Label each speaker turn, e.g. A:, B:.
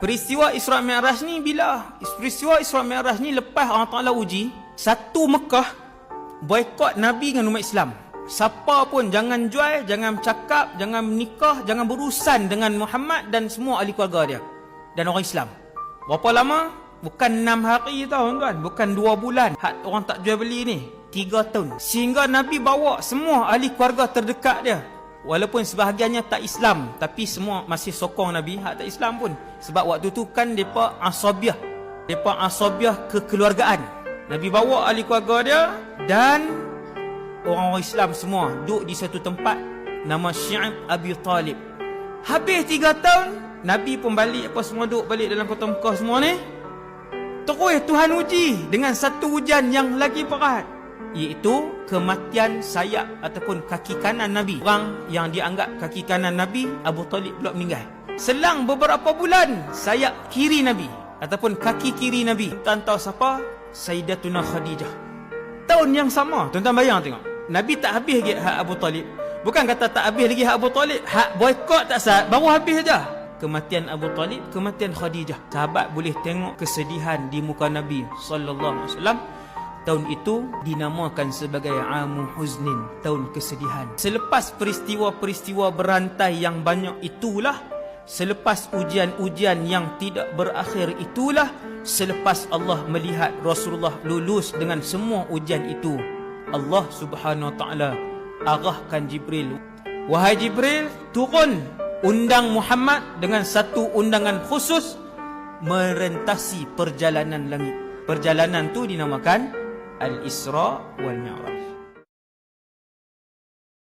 A: Peristiwa Isra Mi'raj ni bila? Peristiwa Isra Mi'raj ni lepas Allah Ta'ala uji satu Mekah boikot Nabi dengan umat Islam. Siapa pun jangan jual, jangan cakap, jangan menikah, jangan berurusan dengan Muhammad dan semua ahli keluarga dia dan orang Islam. Berapa lama? Bukan 6 hari tau tuan, bukan 2 bulan. Hak orang tak jual beli ni 3 tahun. Sehingga Nabi bawa semua ahli keluarga terdekat dia. Walaupun sebahagiannya tak Islam, tapi semua masih sokong Nabi. Hak tak Islam pun. Sebab waktu tu kan mereka asabiah. Mereka asabiah kekeluargaan. Nabi bawa ahli keluarga dia dan orang-orang Islam semua duduk di satu tempat nama Syi'ab Abi Talib. Habis 3 tahun, Nabi pun balik, apa semua duduk balik dalam kota Mekah semua ni. Terus Tuhan uji dengan satu ujian yang lagi berat, iaitu kematian sayap ataupun kaki kanan Nabi. Orang yang dianggap kaki kanan Nabi, Abu Talib pula meninggal. Selang beberapa bulan, sayap kiri Nabi ataupun kaki kiri Nabi, tuan tahu siapa? Sayyidatuna Khadijah. Tahun yang sama, tuan-tuan bayang tengok, Nabi tak habis lagi hak Abu Talib. Bukan kata tak habis lagi hak Abu Talib, hak boikot tak sah, baru habis saja. Kematian Abu Talib, kematian Khadijah. Sahabat boleh tengok kesedihan di muka Nabi sallallahu alaihi wasallam. Tahun itu dinamakan sebagai Amu Huznin, tahun kesedihan. Selepas peristiwa-peristiwa berantai yang banyak itulah, selepas ujian-ujian yang tidak berakhir itulah, selepas Allah melihat Rasulullah lulus dengan semua ujian itu, Allah Subhanahu Wa Taala arahkan Jibril. Wahai Jibril, turun, undang Muhammad dengan satu undangan khusus merentasi perjalanan langit. Perjalanan tu dinamakan Al-Isra wal Mi'raj.